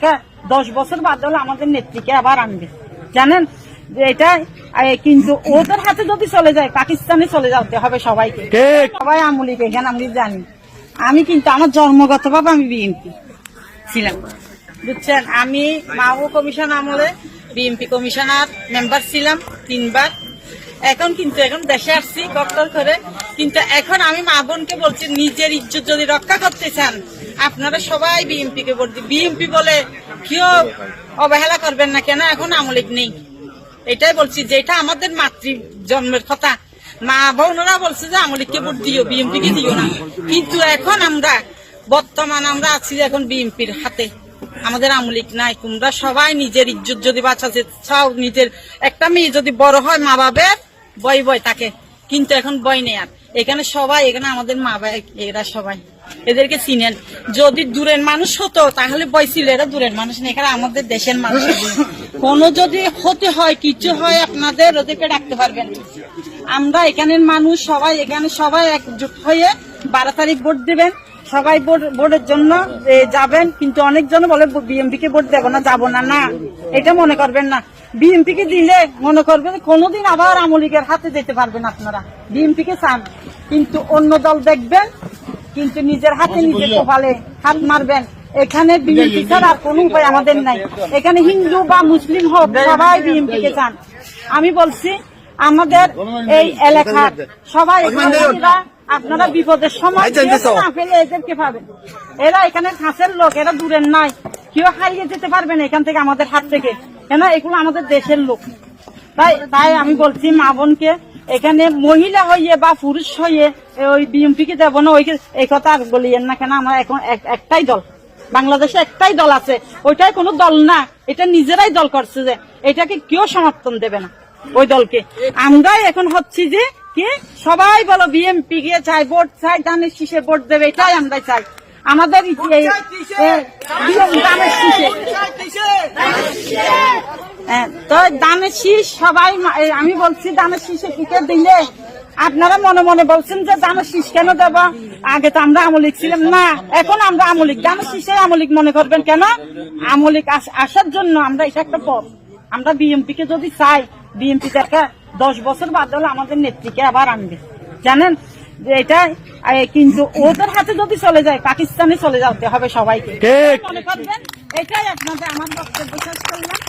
দেখা 10 বছর বাদ হলে আমাদের নেত্রীকে আবার আনবে জানেন এটা। কিন্তু ওদের হাতে যদি চলে যায় পাকিস্তানে চলে যেতে হবে সবাইকে, সবাই আমলিক এখানে আমি জানি। আমি কিন্তু আমার জন্মগতভাবে আমি বিএনপি ছিলাম বুঝছেন। আমি মাহবুব কমিশন আমলে বিএনপি কমিশনার মেম্বার ছিলাম 3 বার। এখন দেশে আসছি গপ্তর করে। কিন্তু এখন আমি মা বোনকে বলছি নিজের ইজ্জত যদি রক্ষা করতে চান আপনারা সবাই বিএনপি কে ভোট দিন। বিএনপি বলে কেউ অবহেলা করবেন না, কেন এখন আমলিক নেই এটাই বলছি, যেটা আমাদের মাতৃ জন্মের কথা। মা বোনরা বলছে যে আমলিককে ভোট দিও, বিএনপি কে দিও না। কিন্তু এখন বর্তমান আমরা আছি এখন বিএনপির হাতে, আমাদের আমলিক নাই। তোমরা সবাই নিজের ইজ্জত যদি বাঁচাতে চাও, নিজের একটা মেয়ে যদি বড় হয় মা বাবার বয় থাকে, কিন্তু এখন বয় নেই আর। এখানে সবাই, এখানে আমাদের মা বাবা এরা সবাই, এদেরকে চিনেন। যদি দূরের মানুষ হতো তাহলে বয় ছিল, এরা দূরের মানুষ নেই, এখানে আমাদের দেশের মানুষ। কোনো যদি হতে হয় কিছু হয় আপনাদের ওদেরকে ডাকতে পারবেন। আমরা এখানের মানুষ সবাই, এখানে সবাই একজোট হয়ে 12 তারিখ ভোট দিবেন। সবাই ভোটের জন্য যাবেন। কিন্তু অনেকজন বলে বিএনপি কে ভোট দেবো না, যাবো না। না, এটা মনে করবেন না। বিএনপি কে দিলে মনে করবেন কোনোদিন আবার আমলিগের হাতে যেতে পারবেন আপনারা। বিএনপি কে চান কিন্তু অন্য দল দেখবেন, কিন্তু নিজের হাতে নিজের কপালে হাত মারবেন। এখানে বিএনপি ছাড়া আর কোনো উপায় আমাদের নাই। এখানে হিন্দু বা মুসলিম হোক সবাই বিএনপি কে চান। আমি বলছি আমাদের এই এলাকার সবাই আপনারা বিপদের সময় না পেলে এদেরকে পাবেন। এরা এখানে কাছের লোক, এরা দূরের নাই। কেউ হারিয়ে যেতে পারবেন এখান থেকে, আমাদের হাত থেকে, কেন এগুলো আমাদের দেশের লোক। তাই আমি বলছি মা বোনকে, এখানে মহিলা হইয়ে বা পুরুষ হইয়ে ওই বিএনপি কে দেবো না এই কথা আর বলিয়েন না। কেন আমরা এখন একটাই দল, বাংলাদেশে একটাই দল আছে, ওইটাই কোনো দল না, এটা নিজেরাই দল করছে। যে এটাকে কেউ সমর্থন দেবে না ওই দলকে। আমরাই এখন হচ্ছি যে কি সবাই বলো বিএনপি কে চাই, ভোট চাই, ধানের শীষে ভোট দেবে, এটাই আমরা চাই। আমাদের তো ধানের শীষ সবাই, আমি বলছি ধানের শীষে টিকে দিলে আপনারা মনে মনে বলছেন যে ধানের শীষ কেন দেব, আগে তো আমরা আমলিক ছিলাম না, এখন আমরা আমলিক। ধানের শীষে আমলিক মনে করবেন কেন? আমলিক আসার জন্য আমরা এটা একটা পথ। আমরা বিএনপি কে যদি চাই, বিএনপি দেখা 10 বছর বাদ হলে আমাদের নেত্রীকে আবার আনবে জানেন এটা। কিন্তু ওদের হাতে যদি চলে যায় পাকিস্তানে চলে যেতে হবে সবাইকে, মনে করবেন। এটাই আপনাদের আমার বক্তব্য শেষ করলাম।